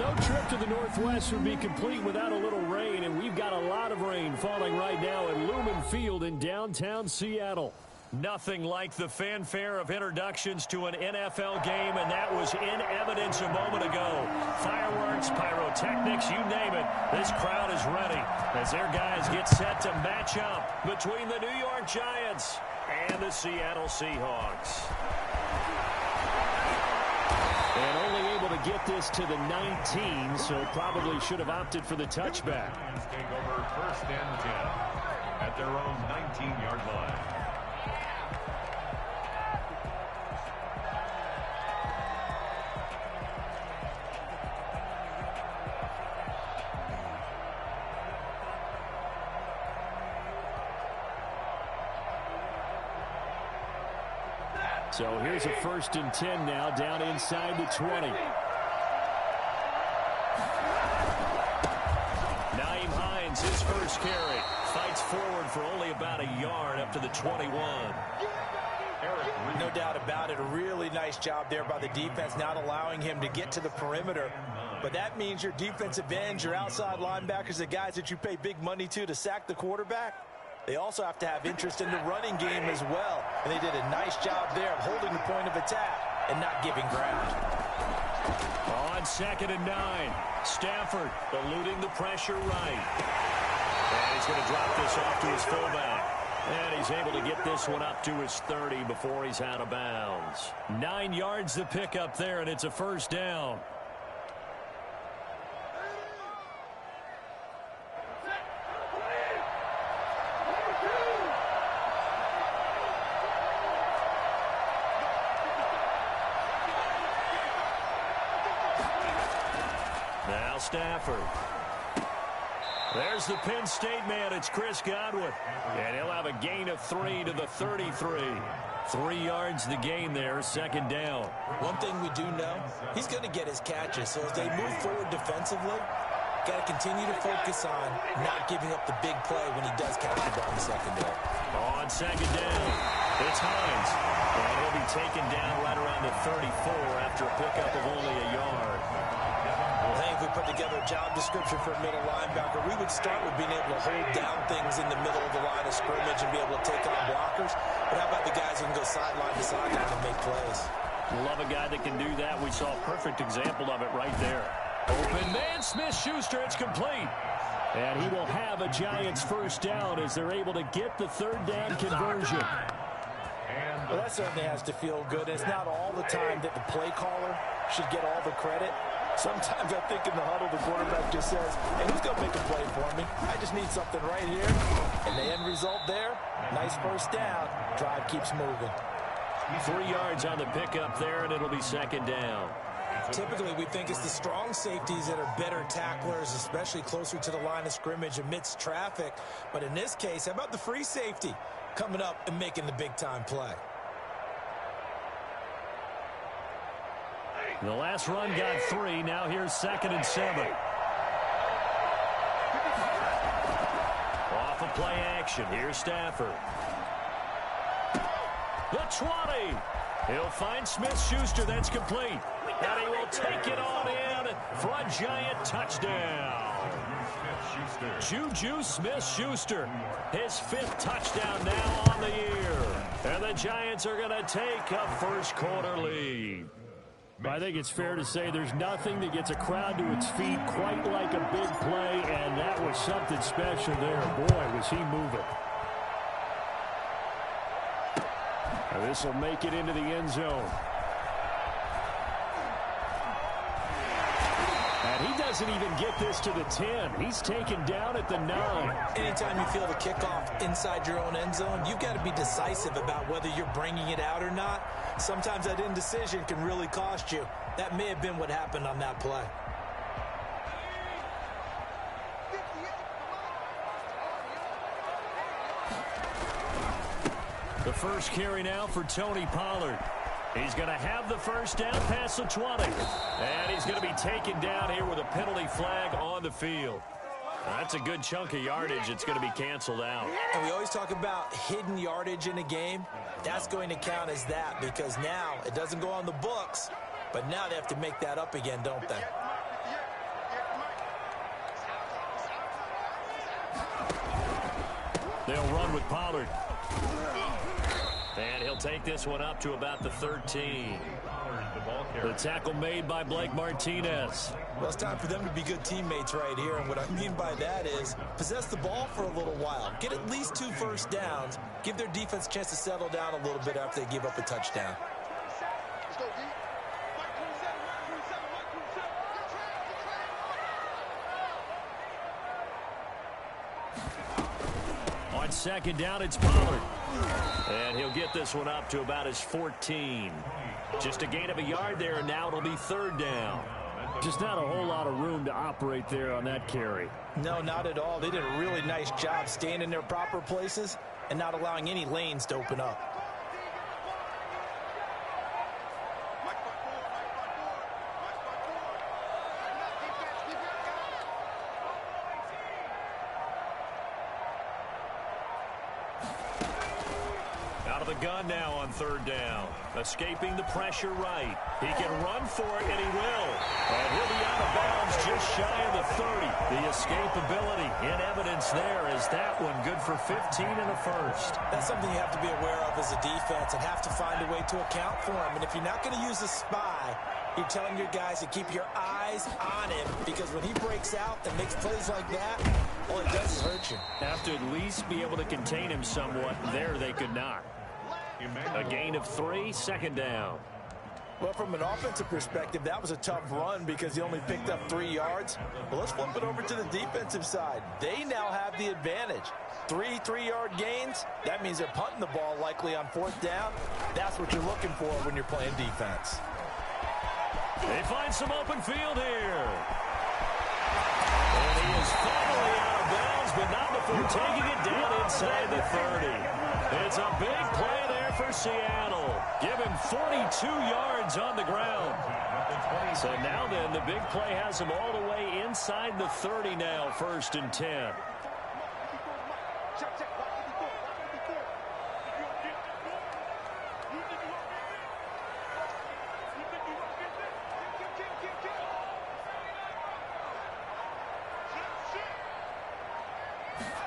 No trip to the Northwest would be complete without a little rain, and we've got a lot of rain falling right now at Lumen Field in downtown Seattle. Nothing like the fanfare of introductions to an NFL game, and that was in evidence a moment ago. Fireworks, pyrotechnics, you name it. This crowd is ready as their guys get set to match up between the New York Giants and the Seattle Seahawks. And only able to get this to the 19, so probably should have opted for the touchback. Take over 1st and 10 at their own 19-yard line. So here's a 1st and 10 now, down inside the 20. Nyheim Hines, his first carry, fights forward for only about a yard up to the 21. No doubt about it. A really nice job there by the defense, not allowing him to get to the perimeter. But that means your defensive ends, your outside linebackers, the guys that you pay big money to sack the quarterback, they also have to have interest in the running game as well. And they did a nice job there of holding the point of attack and not giving ground. On 2nd and 9, Stafford eluding the pressure right. And he's going to drop this off to his fullback. And he's able to get this one up to his 30 before he's out of bounds. 9 yards to pick up there, and it's a 1st down. Stafford. There's the Penn State man. It's Chris Godwin. And he'll have a gain of 3 to the 33. 3 yards the gain there, 2nd down. One thing we do know, he's going to get his catches. So as they move forward defensively, got to continue to focus on not giving up the big play when he does catch the ball in the secondary. On 2nd down, it's Hines. And he'll be taken down right around the 34 after a pickup of only a yard. I think if we put together a job description for a middle linebacker, we would start with being able to hold down things in the middle of the line of scrimmage and be able to take on blockers. But how about the guys who can go sideline to sideline and make plays? Love a guy that can do that. We saw a perfect example of it right there. Open man, Smith-Schuster, it's complete. And he will have a Giants 1st down as they're able to get the 3rd down conversion. Well, that certainly has to feel good. It's not all the time that the play caller should get all the credit. Sometimes I think in the huddle, the quarterback just says, hey, who's going to make a play for me? I just need something right here. And the end result there, nice 1st down. Drive keeps moving. 3 yards on the pickup there, and it'll be 2nd down. Typically, we think it's the strong safeties that are better tacklers, especially closer to the line of scrimmage amidst traffic. But in this case, how about the free safety coming up and making the big-time play? The last run got 3. Now here's 2nd and 7. Off of play action. Here's Stafford. The 20. He'll find Smith-Schuster. That's complete. And he will take it on in for a Giant touchdown. Juju Smith-Schuster. His 5th touchdown now on the year. And the Giants are going to take a 1st quarter lead. I think it's fair to say there's nothing that gets a crowd to its feet quite like a big play, and that was something special there. Boy, was he moving. Now this will make it into the end zone. And he doesn't even get this to the 10. He's taken down at the 9. Anytime you feel the kickoff inside your own end zone, you've got to be decisive about whether you're bringing it out or not. Sometimes that indecision can really cost you. That may have been what happened on that play. The first carry now for Tony Pollard. He's going to have the 1st down past the 20. And he's going to be taken down here with a penalty flag on the field. That's a good chunk of yardage. It's going to be canceled out. And we always talk about hidden yardage in a game. That's going to count as that because now it doesn't go on the books, but now they have to make that up again, don't they? They'll run with Pollard. And he'll take this one up to about the 13. The tackle made by Blake Martinez. Well, it's time for them to be good teammates right here. And what I mean by that is possess the ball for a little while. Get at least 2 first downs. Give their defense a chance to settle down a little bit after they give up a touchdown. On second down, it's Pollard. And he'll get this one up to about his 14. Just a gain of a yard there, and now it'll be 3rd down. Just not a whole lot of room to operate there on that carry. No, not at all. They did a really nice job staying in their proper places and not allowing any lanes to open up. Out of the gun now on 3rd down. Escaping the pressure right. He can run for it, and he will. And he'll be out of bounds just shy of the 30. The escapability in evidence there is that one good for 15 in the first. That's something you have to be aware of as a defense and have to find a way to account for him. And if you're not going to use a spy, you're telling your guys to keep your eyes on him, because when he breaks out and makes plays like that, all it does is hurt you. Have to at least be able to contain him somewhat. There they could not. A gain of 3, 2nd down. Well, from an offensive perspective, that was a tough run because he only picked up 3 yards. But let's flip it over to the defensive side. They now have the advantage. 3 3-yard gains. That means they're punting the ball likely on 4th down. That's what you're looking for when you're playing defense. They find some open field here. And he is finally out of bounds, but not before taking it down inside the 30. It's a big play there for Seattle. Give him 42 yards on the ground. So now then, the big play has him all the way inside the 30 now, 1st and 10.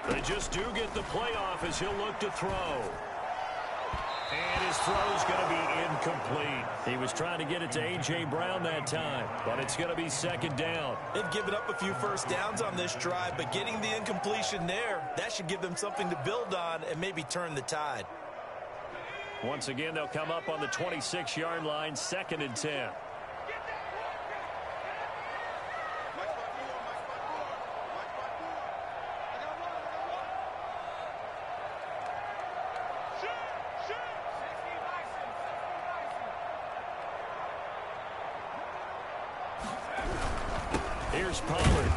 They just do get the playoff as he'll look to throw. And his throw's going to be incomplete. He was trying to get it to A.J. Brown that time, but it's going to be 2nd down. They've given up a few first downs on this drive, but getting the incompletion there, that should give them something to build on and maybe turn the tide. Once again, they'll come up on the 26-yard line, 2nd and 10. Here's Pollard.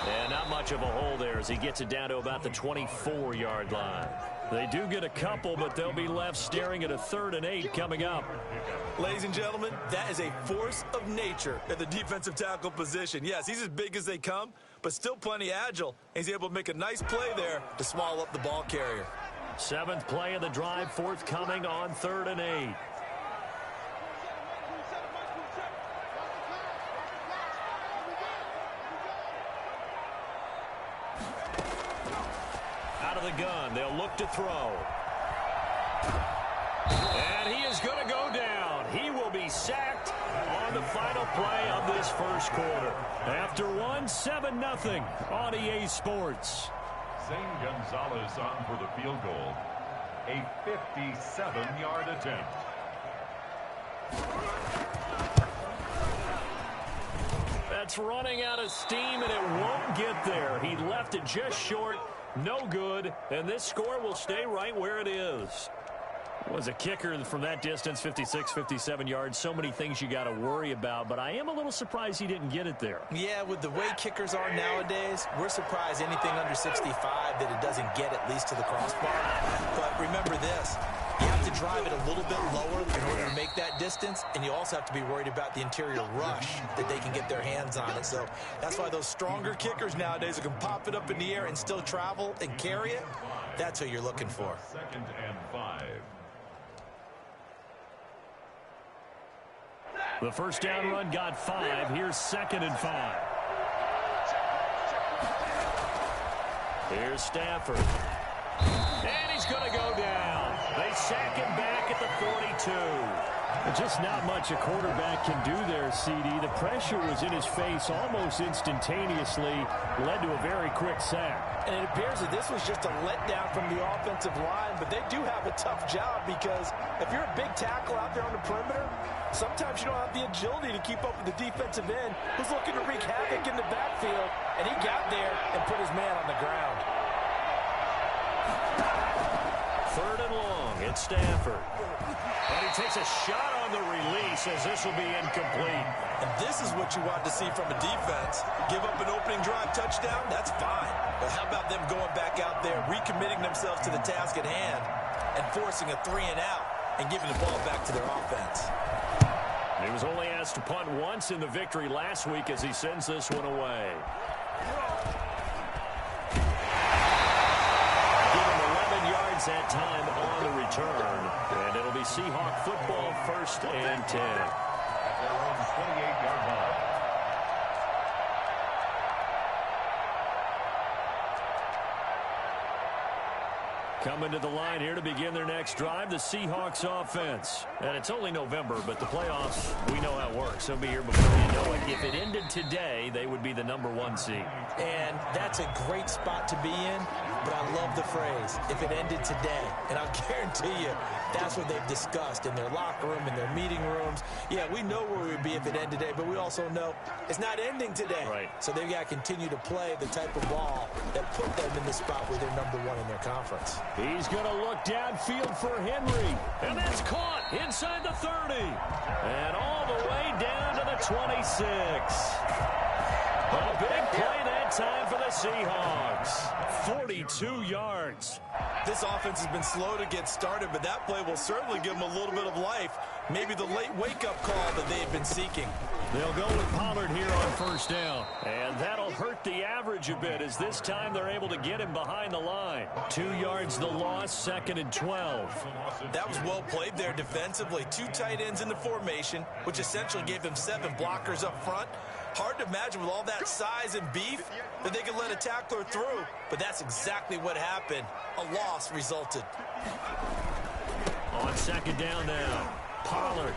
And not much of a hole there as he gets it down to about the 24-yard line. They do get a couple, but they'll be left staring at a 3rd and 8 coming up. Ladies and gentlemen, that is a force of nature at the defensive tackle position. Yes, he's as big as they come, but still plenty agile. He's able to make a nice play there to swallow up the ball carrier. 7th play of the drive, forthcoming on 3rd and 8. Out of the gun, they'll look to throw. And he is going to go down. He will be sacked on the final play of this first quarter. After 7-0 on EA Sports. Zane Gonzalez on for the field goal. A 57-yard attempt. That's running out of steam, and it won't get there. He left it just short. No good, and this score will stay right where it is. Was a kicker from that distance, 56, 57 yards. So many things you got to worry about, but I am a little surprised he didn't get it there. Yeah, with the way kickers are nowadays, we're surprised anything under 65 that it doesn't get at least to the crossbar. But remember this, you have to drive it a little bit lower in order to make that distance, and you also have to be worried about the interior rush that they can get their hands on it. So that's why those stronger kickers nowadays who can pop it up in the air and still travel and carry it, that's what you're looking for. 2nd and 5. The first down run got 5. Here's 2nd and 5. Here's Stafford. he's going to go down. They sack him back at the 42. Just not much a quarterback can do there, CD. The pressure was in his face almost instantaneously, led to a very quick sack. And it appears that this was just a letdown from the offensive line, but they do have a tough job because if you're a big tackle out there on the perimeter, sometimes you don't have the agility to keep up with the defensive end who's looking to wreak havoc in the backfield, and he got there and put his man on the ground. 3rd and long, it's Stafford. And he takes a shot on the release as this will be incomplete. And this is what you want to see from a defense. Give up an opening drive touchdown, that's fine. But how about them going back out there, recommitting themselves to the task at hand, and forcing a 3-and-out and giving the ball back to their offense. He was only asked to punt once in the victory last week as he sends this one away. That time on the return, and it'll be Seahawk football 1st and 10. At their own 28-yard line. Coming to the line here to begin their next drive, the Seahawks offense. And it's only November, but the playoffs, we know how it works. They'll be here before you know it. If it ended today, they would be the #1 seed. And that's a great spot to be in, but I love the phrase, if it ended today. And I'll guarantee you, that's what they've discussed in their locker room, in their meeting rooms. Yeah, we know where we'd be if it ended today, but we also know it's not ending today. Right. So they've got to continue to play the type of ball that put them in the spot where they're #1 in their conference. He's going to look downfield for Henry. And that's caught inside the 30. And all the way down to the 26. A big play that time for the Seahawks. 42 yards. This offense has been slow to get started, but that play will certainly give them a little bit of life. Maybe the late wake-up call that they've been seeking. They'll go with Pollard here on 1st down. And that'll hurt the average a bit as this time they're able to get him behind the line. 2 yards the loss, 2nd and 12. That was well played there defensively. 2 tight ends in the formation, which essentially gave them 7 blockers up front. Hard to imagine with all that size and beef that they could let a tackler through, but that's exactly what happened. A loss resulted. On 2nd down now, Pollard.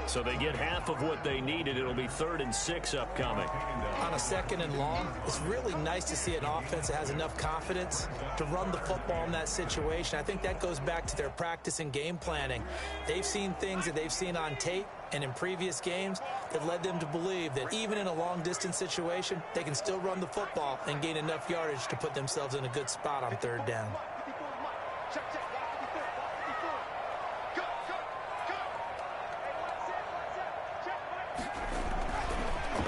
So they get half of what they needed. It'll be 3rd and 6 upcoming. On a 2nd and long, it's really nice to see an offense that has enough confidence to run the football in that situation. I think that goes back to their practice and game planning. They've seen things that they've seen on tape and in previous games that led them to believe that even in a long-distance situation, they can still run the football and gain enough yardage to put themselves in a good spot on 3rd down.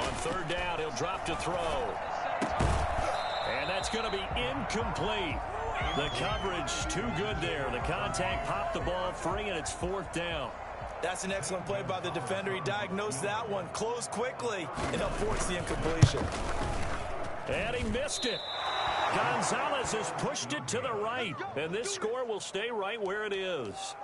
On 3rd down, he'll drop to throw. And that's going to be incomplete. The coverage too good there. The contact popped the ball free, and it's 4th down. That's an excellent play by the defender. He diagnosed that one, closed quickly, and helped force the incompletion. And he missed it. Gonzalez has pushed it to the right, and this score will stay right where it is.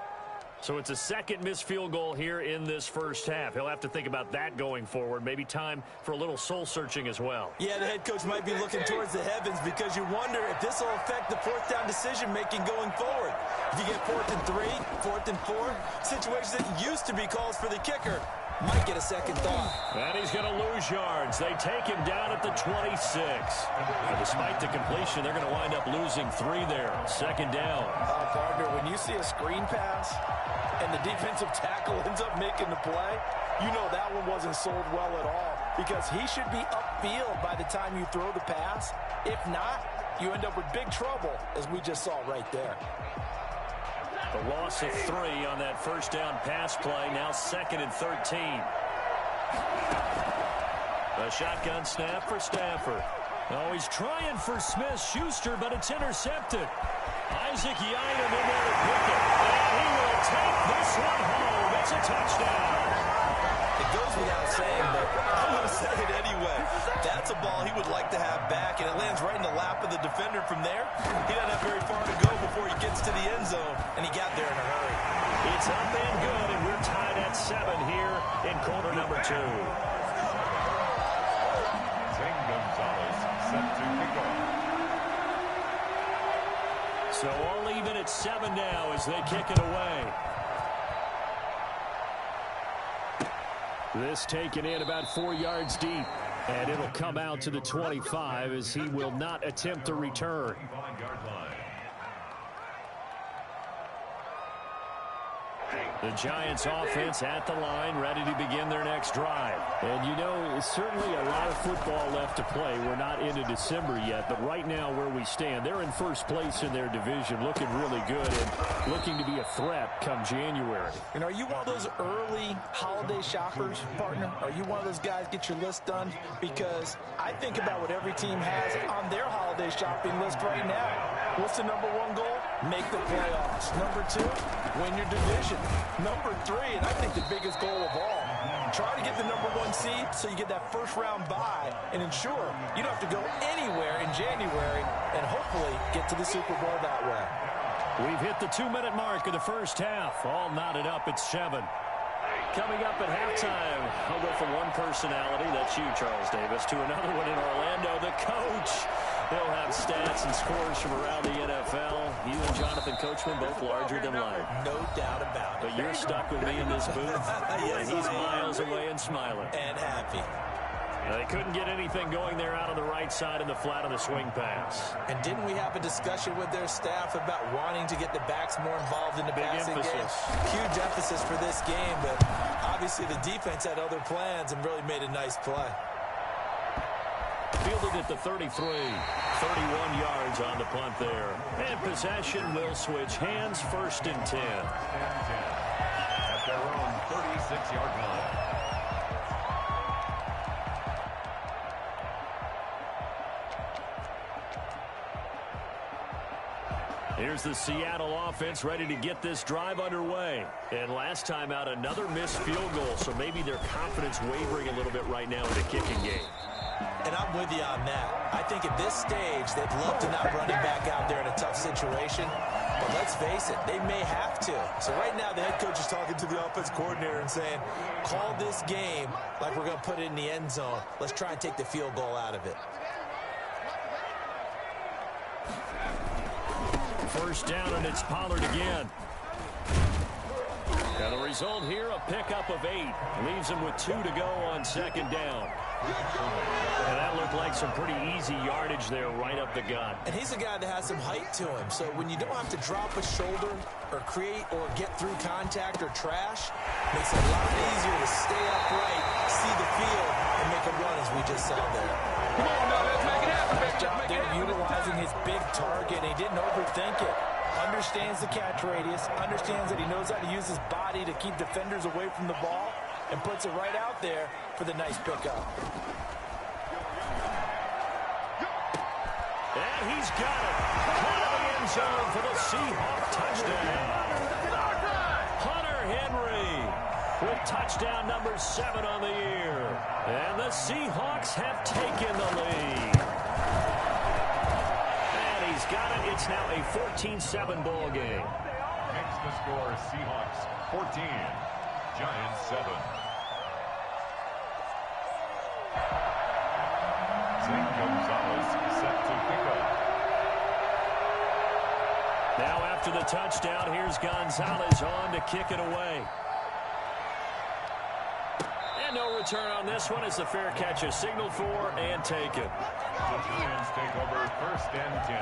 So it's a 2nd missed field goal here in this 1st half. He'll have to think about that going forward. Maybe time for a little soul-searching as well. Yeah, the head coach might be looking towards the heavens because you wonder if this will affect the 4th down decision-making going forward. If you get 4th and 3, 4th and 4, situations that used to be calls for the kicker might get a second thought. And he's going to lose yards. They take him down at the 26. And despite the completion, they're going to wind up losing 3 there. 2nd down. Partner, when you see a screen pass and the defensive tackle ends up making the play, you know that one wasn't sold well at all because he should be upfield by the time you throw the pass. If not, you end up with big trouble, as we just saw right there. The loss of 3 on that 1st down pass play. Now 2nd and 13. A shotgun snap for Stafford. Oh, he's trying for Smith-Schuster, but it's intercepted. Isaac Yiadom in there to pick it. And he will take this one home. It's a touchdown. It goes without saying, but I'm going to say it anyway. That's a ball he would like to have back, and it lands right in the lap of the defender from there. He doesn't have very far to go before he gets to the end zone, and he got there in a hurry. It's up and good, and we're tied at 7 here in quarter number 2. Zane Gonzalez set to kick off. So all even at 7 now as they kick it away. This taken in about 4 yards deep. And it'll come out to the 25 as he will not attempt to return. The Giants offense at the line, ready to begin their next drive. And you know, certainly a lot of football left to play. We're not into December yet, but right now where we stand, they're in first place in their division, looking really good and looking to be a threat come January. And are you one of those early holiday shoppers, partner? Are you one of those guys get your list done? Because I think about what every team has on their holiday shopping list right now. What's the number one goal? Make the playoffs. Number 2, win your division. Number 3, and I think the biggest goal of all, try to get the number 1 seed so you get that first round bye and ensure you don't have to go anywhere in January and hopefully get to the Super Bowl that way. We've hit the 2-minute mark of the first half. All knotted up at 7. Coming up at halftime, I'll go from one personality, that's you, Charles Davis, to another one in Orlando, the coach. He'll have stats and scores from around the NFL. You and Jonathan Coachman, both larger than life. No doubt about it. But you're stuck with me in this booth. Yes, and he's miles away and smiling. And happy. They couldn't get anything going there out on the right side in the flat of the swing pass. And didn't we have a discussion with their staff about wanting to get the backs more involved in the passing game? Huge emphasis for this game, but obviously the defense had other plans and really made a nice play. Fielded at the 33. 31 yards on the punt there. And possession will switch hands, 1st and 10. At their own 36-yard line. Here's the Seattle offense ready to get this drive underway. And last time out, another missed field goal, so maybe their confidence wavering a little bit right now in the kicking game. And I'm with you on that. I think at this stage, they'd love to not run him back out there in a tough situation. But let's face it, they may have to. So right now, the head coach is talking to the offense coordinator and saying, call this game like we're going to put it in the end zone. Let's try and take the field goal out of it. First down, and it's Pollard again. And the result here, a pickup of 8. Leaves him with 2 to go on 2nd down. And that looked like some pretty easy yardage there right up the gut. And he's a guy that has some height to him. So when you don't have to drop a shoulder or create or get through contact or trash, makes it a lot easier to stay upright, see the field, and make a run as we just saw there. Come on, now, let's make it happen. Nice job there utilizing his big target. He didn't overthink it. Understands the catch radius, understands that he knows how to use his body to keep defenders away from the ball, and puts it right out there for the nice pickup. And he's got it. Out of the end zone for the Seahawks touchdown. Hunter Henry with touchdown number 7 on the year. And the Seahawks have taken the lead. And he's got it. It's now a 14-7 ball game. Makes the score Seahawks 14, Giants 7. Zane Gonzalez set to pick up. Now after the touchdown, here's Gonzalez on to kick it away. And no return on this one as the fair catch is signaled for and taken. The Giants take over 1st and 10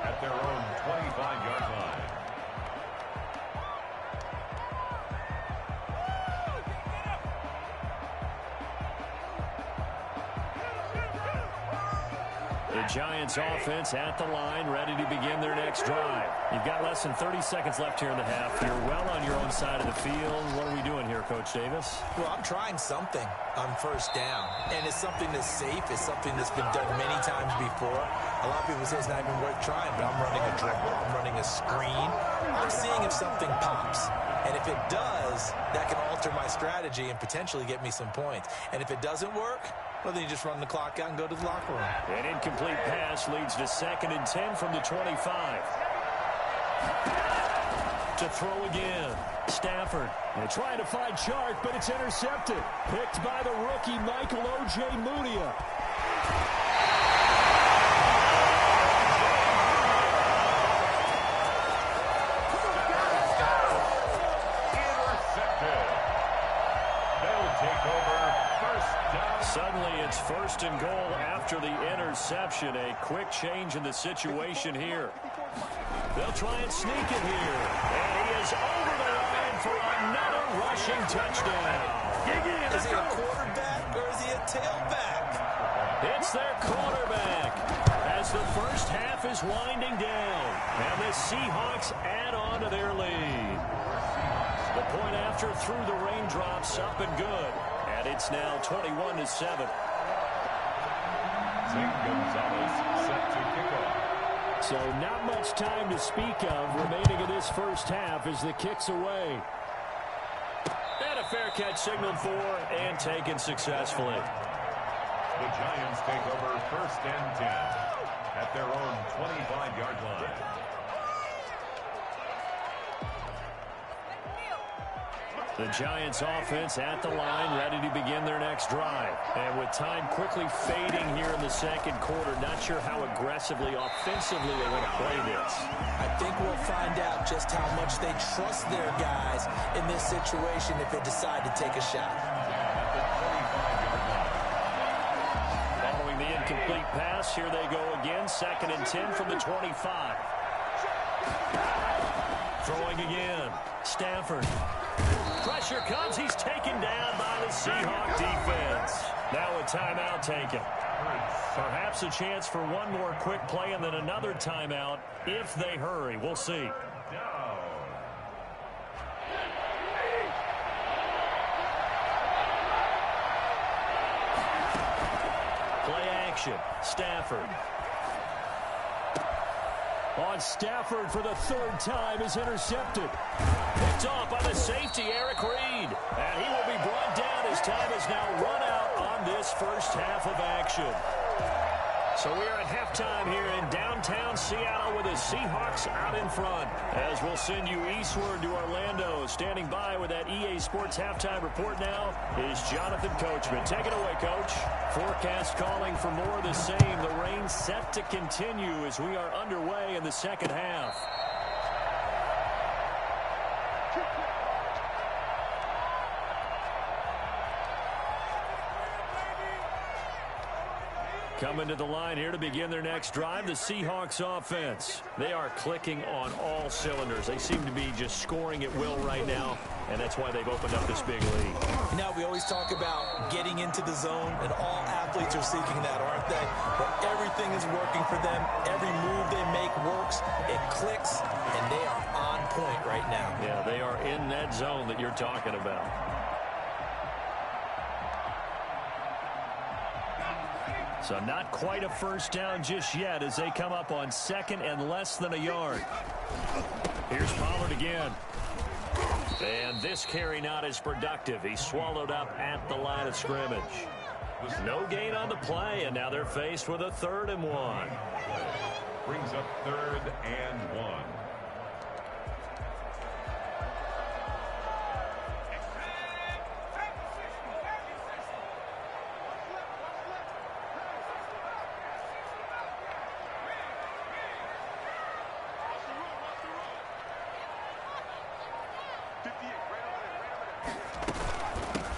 at their own 25-yard line. The Giants offense at the line, ready to begin their next drive. You've got less than 30 seconds left here in the half. You're well on your own side of the field. What are we doing here, Coach Davis? Well, I'm trying something on 1st down, and it's something that's safe. It's something that's been done many times before. A lot of people say it's not even worth trying, but I'm running a draw. I'm running a screen. I'm seeing if something pops. And if it does, that can alter my strategy and potentially get me some points. And if it doesn't work, well, then you just run the clock out and go to the locker room. An incomplete pass leads to 2nd and 10 from the 25. To throw again. Stafford. They're trying to find Chark, but it's intercepted. Picked by the rookie, Michael O.J. Mudia. It's 1st and goal after the interception. A quick change in the situation here. They'll try and sneak it here. And he is over the line for another rushing touchdown. Is he a quarterback or is he a tailback? It's their quarterback as the first half is winding down. And the Seahawks add on to their lead. The point after through the raindrops up and good. And it's now 21-7. Zane Gonzalez set to kick off. So not much time to speak of remaining in this first half as the kick's away. And a fair catch signaled for and taken successfully. The Giants take over 1st and 10 at their own 25-yard line. The Giants offense at the line, ready to begin their next drive. And with time quickly fading here in the second quarter, not sure how aggressively, offensively they want to play this. I think we'll find out just how much they trust their guys in this situation if they decide to take a shot. Following the incomplete pass, here they go again. 2nd and 10 from the 25. Throwing again. Stafford. Pressure comes. He's taken down by the Seahawk defense. Now a timeout taken. Perhaps a chance for one more quick play and then another timeout if they hurry. We'll see. Play action. Stafford. On Stafford for the 3rd time is intercepted. Picked off by the safety, Eric Reed. And he will be brought down as time has now run out on this first half of action. So we are at halftime here in downtown Seattle with the Seahawks out in front. As we'll send you eastward to Orlando. Standing by with that EA Sports halftime report now is Jonathan Coachman. Take it away, Coach. Forecast calling for more of the same. The rain set to continue as we are underway in the second half. Coming to the line here to begin their next drive, the Seahawks offense. They are clicking on all cylinders. They seem to be just scoring at will right now, and that's why they've opened up this big lead. You know, we always talk about getting into the zone, and all athletes are seeking that, aren't they? But everything is working for them. Every move they make works. It clicks, and they are on point right now. Yeah, they are in that zone that you're talking about. So not quite a first down just yet as they come up on 2nd and less than a yard. Here's Pollard again. And this carry not as productive. He's swallowed up at the line of scrimmage. No gain on the play, and now they're faced with a 3rd and 1. Brings up 3rd and 1.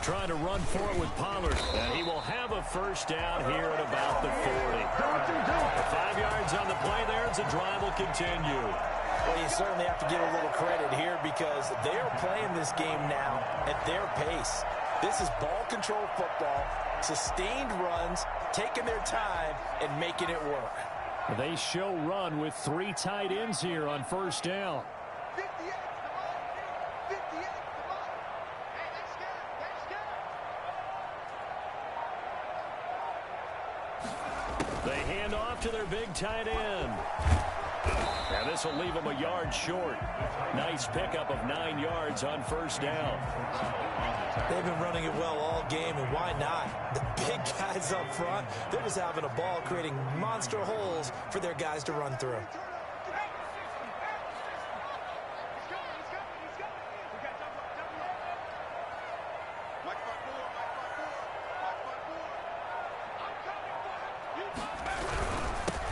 Trying to run for it with Pollard. And he will have a first down here at about the 40. 5 yards on the play there as the drive will continue. Well, you certainly have to give a little credit here because they are playing this game now at their pace. This is ball control football, sustained runs, taking their time, and making it work. They show run with 3 tight ends here on first down. They hand off to their big tight end. And this will leave them a yard short. Nice pickup of 9 yards on first down. They've been running it well all game, and why not? The big guys up front, they're just having a ball, creating monster holes for their guys to run through.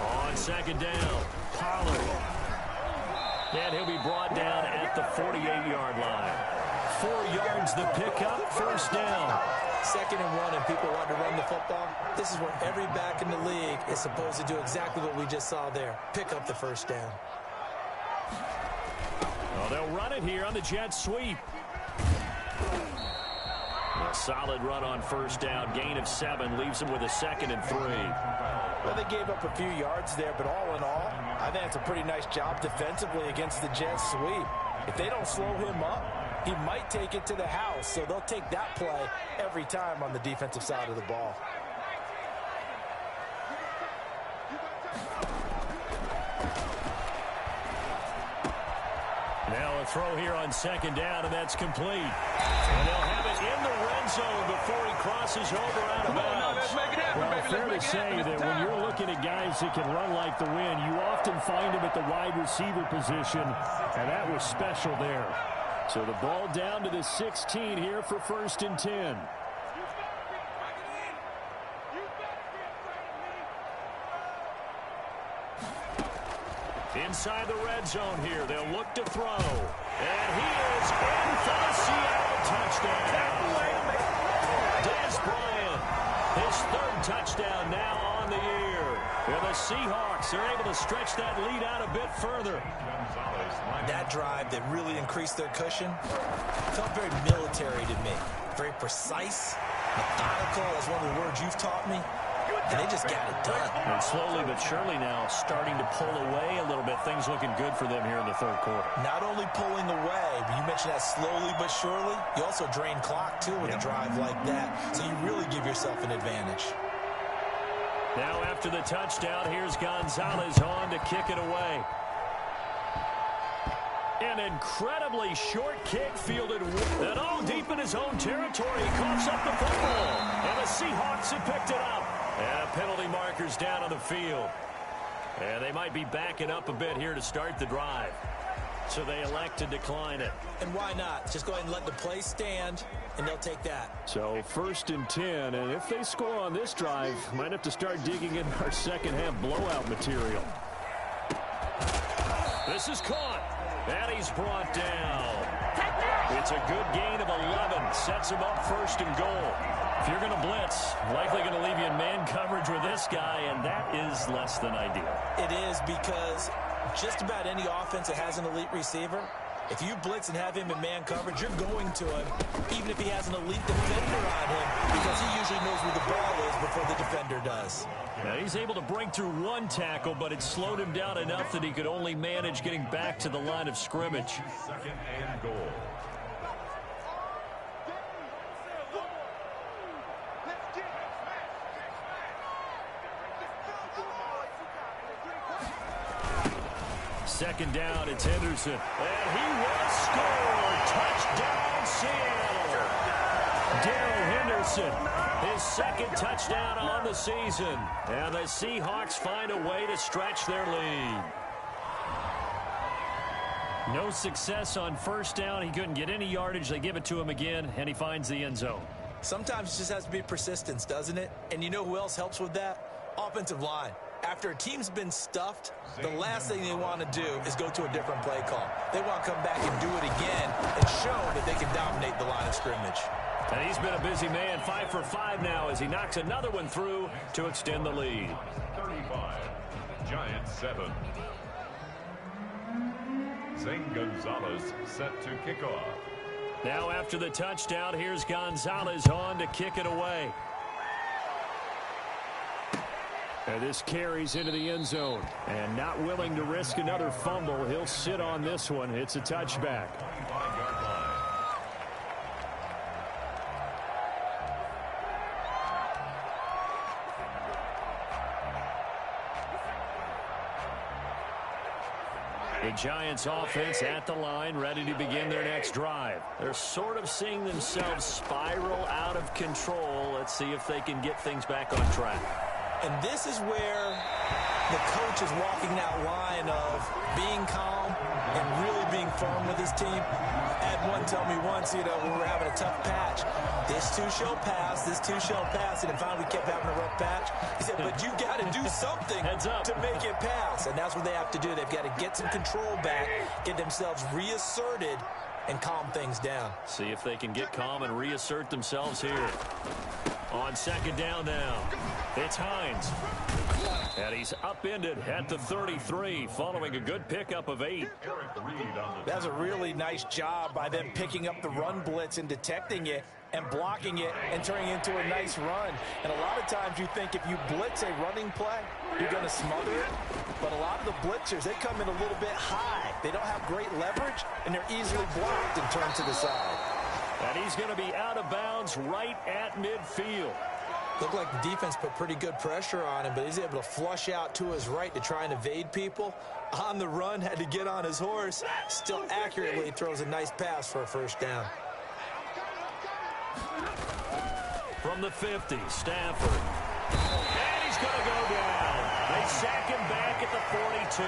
On second down, Pollard. And he'll be brought down at the 48-yard line. 4 yards the pickup, first down. 2nd and 1 and people want to run the football, this is where every back in the league is supposed to do exactly what we just saw there. Pick up the first down. Well, they'll run it here on the jet sweep. A solid run on first down. Gain of 7 leaves them with a 2nd and 3. Well, they gave up a few yards there, but all in all, I think it's a pretty nice job defensively against the jet sweep. If they don't slow him up, he might take it to the house, so they'll take that play every time on the defensive side of the ball. Now a throw here on 2nd down, and that's complete. And they'll have it in the red zone before he crosses over out of bounds. Well, fair to say that when you're looking at guys that can run like the wind, you often find them at the wide receiver position, and that was special there. So the ball down to the 16 here for 1st and 10. Inside the red zone here, they'll look to throw. And he is in for the Seattle touchdown. Dez Bryant, his 3rd touchdown now on the year. And the Seahawks are able to stretch that lead out a bit further. That drive that really increased their cushion felt very military to me. Very precise, methodical, as one of the words you've taught me. And they just got it done. And slowly but surely now starting to pull away a little bit. Things looking good for them here in the 3rd quarter. Not only pulling away, but you mentioned that slowly but surely. You also drain clock, too, with a drive like that. So you really give yourself an advantage. Now after the touchdown, here's Gonzalez on to kick it away. An incredibly short kick fielded and all deep in his own territory. He coughs up the football. And the Seahawks have picked it up. And penalty markers down on the field. And they might be backing up a bit here to start the drive. So they elect to decline it. And why not? Just go ahead and let the play stand, and they'll take that. So 1st and 10, and if they score on this drive, might have to start digging in our second-half blowout material. This is caught. And he's brought down. It's a good gain of 11. Sets him up 1st and goal. If you're going to blitz, likely going to leave you in man coverage with this guy, and that is less than ideal. It is, because just about any offense that has an elite receiver, if you blitz and have him in man coverage, you're going to him, even if he has an elite defender on him, because he usually knows where the ball is before the defender does. Now he's able to break through 1 tackle, but it slowed him down enough that he could only manage getting back to the line of scrimmage. 2nd and goal. Second down, it's Henderson. And he will score. Touchdown, Seattle. Darrell Henderson, his 2nd touchdown on the season. And the Seahawks find a way to stretch their lead. No success on 1st down. He couldn't get any yardage. They give it to him again, and he finds the end zone. Sometimes it just has to be persistence, doesn't it? And you know who else helps with that? Offensive line. After a team's been stuffed, the last thing they want to do is go to a different play call. They want to come back and do it again and show that they can dominate the line of scrimmage. And he's been a busy man, 5 for 5 now as he knocks another one through to extend the lead. 35, Giants 7. Zane Gonzalez set to kick off. Now after the touchdown, here's Gonzalez on to kick it away. And this carries into the end zone. And not willing to risk another fumble, he'll sit on this one. It's a touchback. 25-yard line. The Giants offense at the line, ready to begin their next drive. They're sort of seeing themselves spiral out of control. Let's see if they can get things back on track. And this is where the coach is walking that line of being calm and really being firm with his team. I had one tell me once, when we were having a tough patch, this too shall pass, this too shall pass, and then finally we kept having a rough patch. He said, but you got to do something to make it pass, and that's what they have to do. They've got to get some control back, get themselves reasserted, and calm things down. See if they can get calm and reassert themselves here. On second down now, it's Hines. And he's upended at the 33 following a good pickup of 8. That's a really nice job by them picking up the run blitz and detecting it and blocking it and turning it into a nice run. And a lot of times you think if you blitz a running play, you're going to smother it. But a lot of the blitzers, they come in a little bit high. They don't have great leverage, and they're easily blocked and turned to the side. And he's going to be out of bounds right at midfield. Looked like the defense put pretty good pressure on him, but he's able to flush out to his right to try and evade people. On the run, had to get on his horse. Still accurately throws a nice pass for a first down. From the 50, Stafford. And he's going to go down. They sack him back at the 42.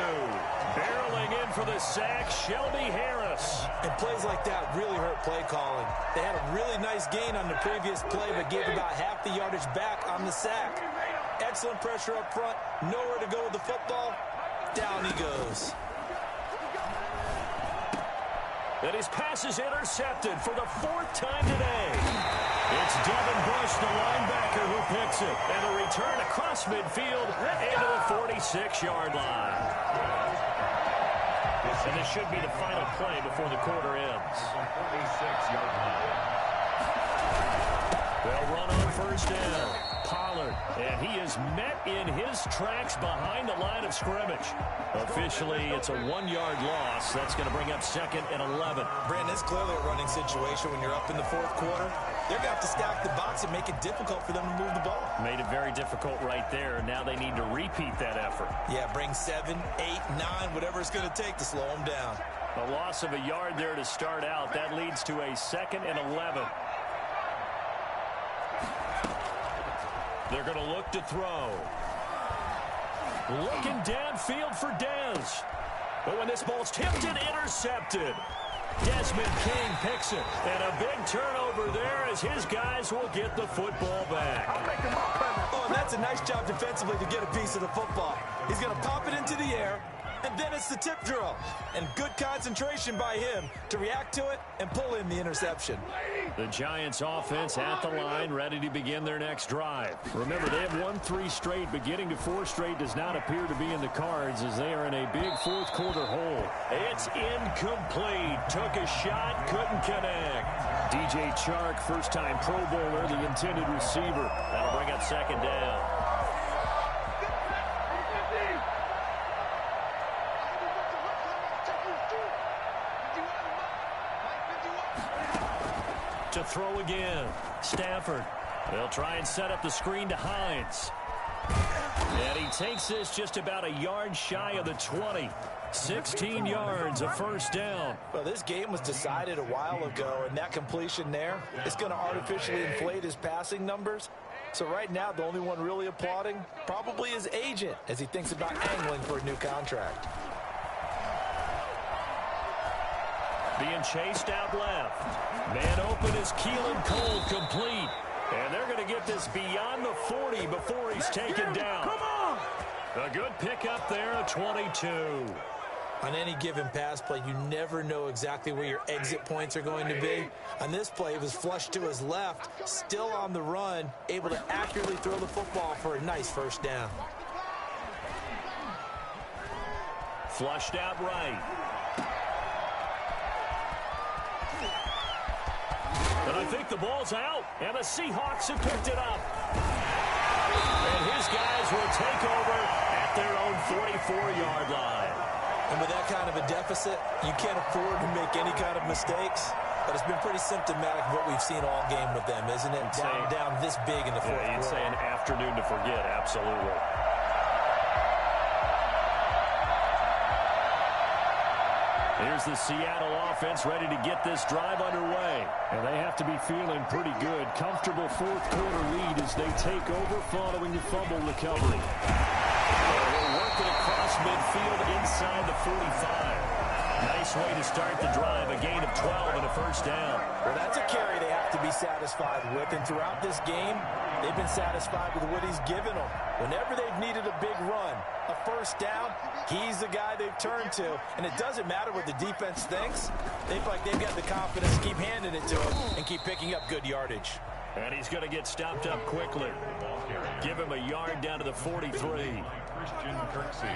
Barreling in for the sack, Shelby Harris. And plays like that really hurt play calling. They had a really nice gain on the previous play, but gave about half the yardage back on the sack. Excellent pressure up front. Nowhere to go with the football. Down he goes. And his pass is intercepted for the 4th time today. It's Devin Bush, the linebacker, who picks it. And a return across midfield into the 46-yard line. And this should be the final play before the quarter ends. 46-yard line. They'll run on first down. Pollard, and he is met in his tracks behind the line of scrimmage. Officially, it's a 1-yard loss. That's going to bring up 2nd and 11. Brandon, it's clearly a running situation when you're up in the 4th quarter. They're going to have to stack the box and make it difficult for them to move the ball. Made it very difficult right there. Now they need to repeat that effort. Yeah, bring 7, 8, 9, whatever it's going to take to slow them down. A loss of a yard there to start out. That leads to a 2nd and 11. They're going to look to throw. Looking downfield for Dez. But when this ball's tipped and intercepted, Desmond King picks it. And a big turnover there as his guys will get the football back. Oh, and that's a nice job defensively to get a piece of the football. He's going to pop it into the air, and then it's the tip drill. And good concentration by him to react to it and pull in the interception. The Giants offense at the line, ready to begin their next drive. Remember, they have won 3 straight, but getting to 4 straight does not appear to be in the cards as they are in a big 4th quarter hole. It's incomplete. Took a shot, couldn't connect. DJ Chark, first-time Pro Bowler, the intended receiver. That'll bring up 2nd down. To throw again. Stafford. They'll try and set up the screen to Hines. And he takes this just about a yard shy of the 20. 16 yards, a first down. Well, this game was decided a while ago, and that completion there is going to artificially inflate his passing numbers. So right now, the only one really applauding probably his agent as he thinks about angling for a new contract. Being chased out left. Man open is Keelan Cole, complete. And they're going to get this beyond the 40 before he's taken down. Come on! A good pickup there, a 22. On any given pass play, you never know exactly where your exit points are going to be. On this play, it was flushed to his left, still on the run, able to accurately throw the football for a nice first down. Flushed out right. But I think the ball's out, and the Seahawks have picked it up. And his guys will take over at their own 44-yard line. And with that kind of a deficit, you can't afford to make any kind of mistakes. But it's been pretty symptomatic of what we've seen all game with them, isn't it? Down this big in the fourth quarter. You'd say an afternoon to forget, absolutely. Here's the Seattle offense ready to get this drive underway. And they have to be feeling pretty good. Comfortable 4th quarter lead as they take over following the fumble recovery. They're working across midfield inside the 45. Nice way to start the drive, a gain of 12 and a first down. Well, that's a carry they have to be satisfied with. And throughout this game, They've been satisfied with what he's given them. Whenever they've needed a big run, a first down, he's the guy they've turned to. And it doesn't matter what the defense thinks. They feel like they've got the confidence to keep handing it to him and keep picking up good yardage. And he's going to get stopped up quickly. Give him a yard down to the 43.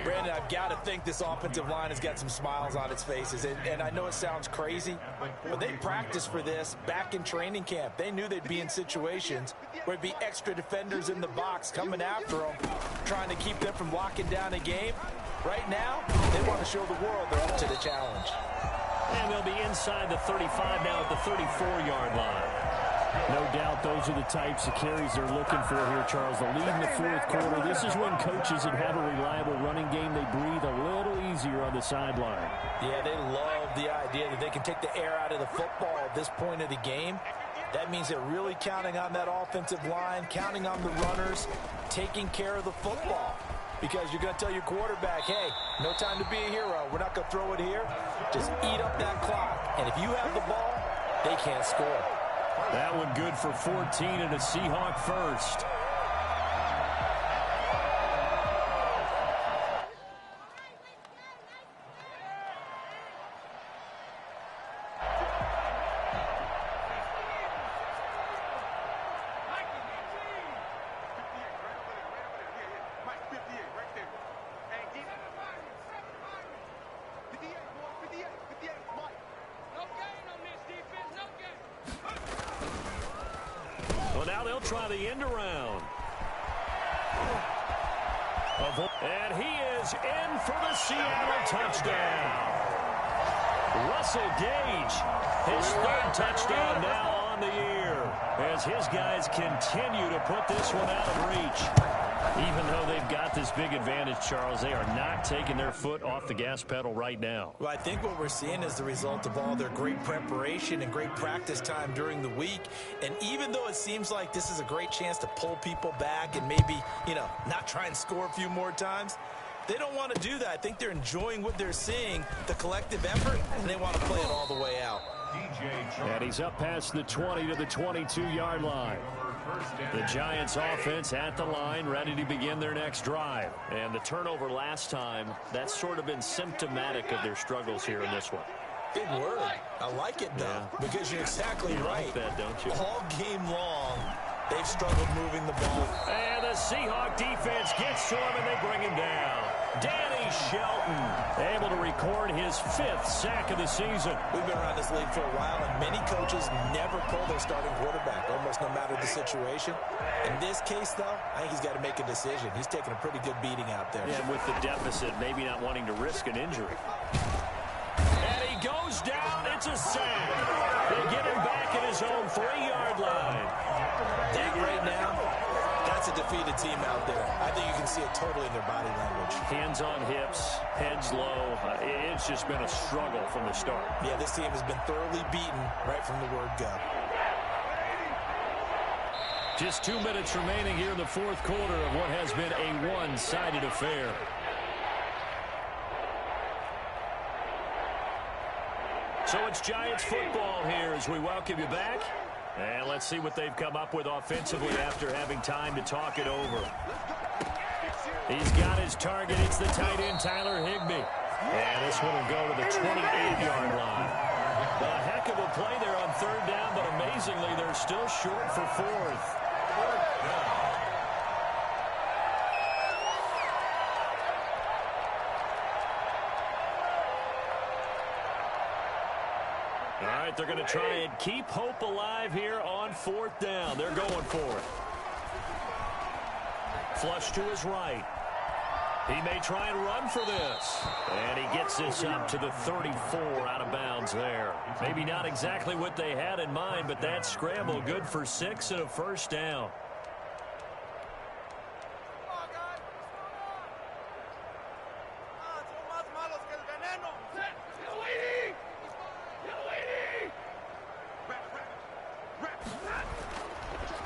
Brandon, I've got to think this offensive line has got some smiles on its faces. And I know it sounds crazy, but they practiced for this back in training camp. They knew they'd be in situations where it'd be extra defenders in the box coming after them, trying to keep them from locking down a game. Right now, they want to show the world they're up to the challenge. And they'll be inside the 35 now at the 34-yard line. No doubt those are the types of carries they're looking for here, Charles. The lead in the fourth quarter. This is when coaches that have a reliable running game, they breathe a little easier on the sideline. Yeah, they love the idea that they can take the air out of the football at this point of the game. That means they're really counting on that offensive line, counting on the runners, taking care of the football. Because you're going to tell your quarterback, hey, no time to be a hero. We're not going to throw it here. Just eat up that clock. And if you have the ball, they can't score. That one good for 14 and a Seahawk first. Well, now they'll try the end around. And he is in for the Seattle touchdown. Russell Gage, his third touchdown now on the year, as his guys continue to put this one out of reach. Even though they've got this big advantage, Charles, they are not taking their foot off the gas pedal right now. Well, I think what we're seeing is the result of all their great preparation and great practice time during the week. And even though it seems like this is a great chance to pull people back and maybe, not try and score a few more times, they don't want to do that. I think they're enjoying what they're seeing, the collective effort, and they want to play it all the way out. And he's up past the 20 to the 22-yard line. The Giants offense at the line, ready to begin their next drive. And the turnover last time, that's sort of been symptomatic of their struggles here in this one. Big word. I like it, though, because you're exactly right. Like that, don't you? All game long, they've struggled moving the ball. And the Seahawk defense gets to him, and they bring him down. Danny Shelton able to record his 5th sack of the season. We've been around this league for a while, and many coaches never pull their starting quarterback, almost no matter the situation. In this case, though, I think he's got to make a decision. He's taking a pretty good beating out there. Yeah, with the deficit, maybe not wanting to risk an injury. And he goes down. It's a sack. They get him back at his own 3-yard line. That right now, that's a defeated team out there. I think you can see it totally in their body language. Hands on hips, heads low. It's just been a struggle from the start. Yeah, this team has been thoroughly beaten right from the word go. Just 2 minutes remaining here in the fourth quarter of what has been a one-sided affair. So it's Giants football here as we welcome you back. And let's see what they've come up with offensively after having time to talk it over. He's got his target. It's the tight end, Tyler Higbee. And this one will go to the 28-yard line. A heck of a play there on 3rd down, but amazingly, they're still short for 4th. All right, they're going to try and keep hope alive here on 4th down. They're going for it. Flush to his right. He may try and run for this. And he gets this up to the 34 out of bounds there. Maybe not exactly what they had in mind, but that scramble good for 6 and a 1st down.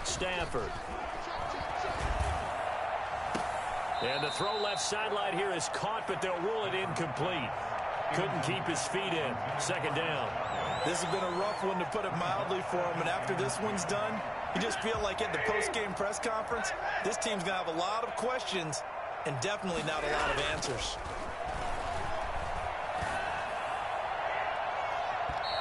Stafford. And the throw left sideline here is caught, but they'll rule it incomplete. couldn't keep his feet in. Second down. This has been a rough one, to put it mildly, for him. And after this one's done, you just feel like at the post-game press conference, this team's going to have a lot of questions and definitely not a lot of answers.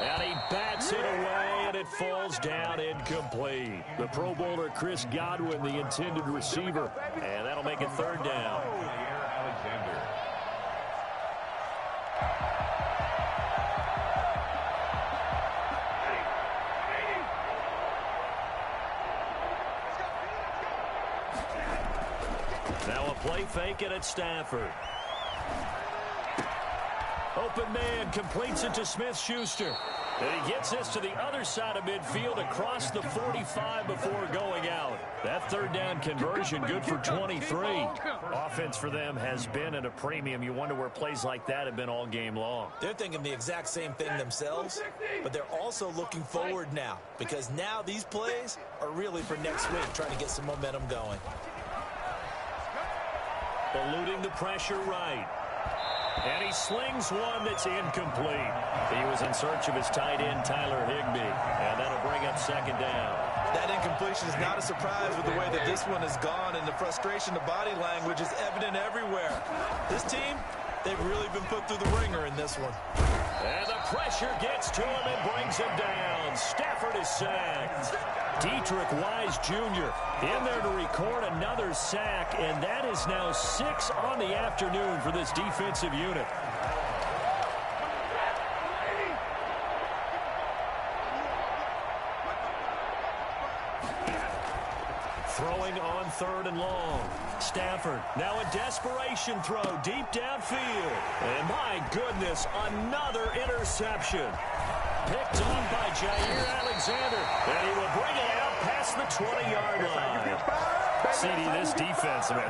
And he bats it away, and it falls down incomplete. The Pro Bowler Chris Godwin, the intended receiver. And that'll make it third down. Alexander. Now a play fake, and it's Stafford. Open man completes it to Smith-Schuster. And he gets this to the other side of midfield across the 45 before going out. That third down conversion good for 23. Offense for them has been at a premium. You wonder where plays like that have been all game long. They're thinking the exact same thing themselves, but they're also looking forward now, because now these plays are really for next week, trying to get some momentum going. Eluding the pressure right. And he slings one that's incomplete. He was in search of his tight end, Tyler Higbee. And that'll bring up second down. That incompletion is not a surprise with the way that this one has gone, and the frustration of body language is evident everywhere. This team, they've really been put through the ringer in this one. And the pressure gets to him and brings him down. Stafford is sacked. Dietrich Wise Jr. in there to record another sack, and that is now 6 on the afternoon for this defensive unit. Throwing on third and long. Stafford now a desperation throw deep downfield. And my goodness, another interception. Picked off by Jair Alexander. And he will bring it out past the 20-yard line. CD, this defense, man,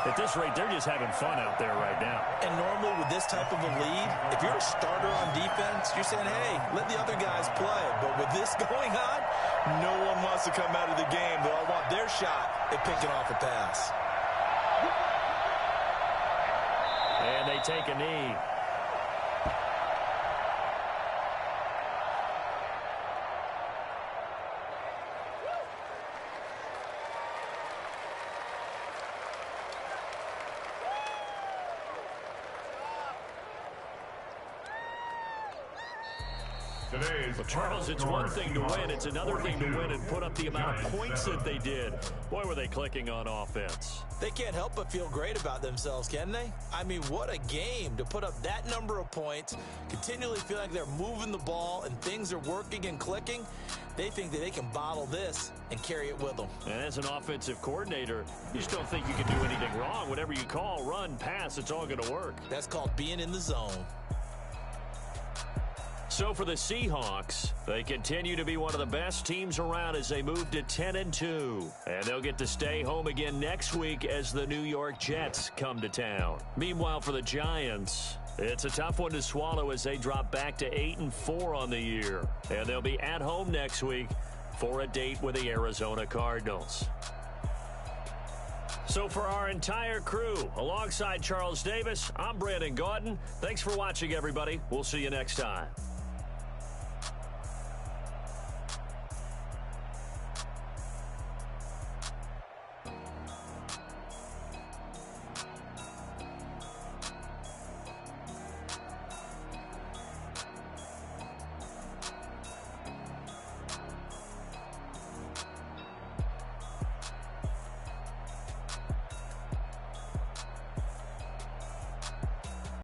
at this rate, they're just having fun out there right now. And normally with this type of a lead, if you're a starter on defense, you're saying, hey, let the other guys play. But with this going on, no one wants to come out of the game. They all want their shot at picking off a pass. And they take a knee. Well, Charles, it's one thing to win. It's another thing to win and put up the amount of points that they did. Boy, were they clicking on offense. They can't help but feel great about themselves, can they? I mean, what a game to put up that number of points, continually feel like they're moving the ball and things are working and clicking. They think that they can bottle this and carry it with them. And as an offensive coordinator, you just don't think you can do anything wrong. Whatever you call, run, pass, it's all going to work. That's called being in the zone. So for the Seahawks, they continue to be one of the best teams around as they move to 10-2. And they'll get to stay home again next week as the New York Jets come to town. Meanwhile, for the Giants, it's a tough one to swallow as they drop back to 8-4 on the year. And they'll be at home next week for a date with the Arizona Cardinals. So for our entire crew, alongside Charles Davis, I'm Brandon Gaudin. Thanks for watching, everybody. We'll see you next time.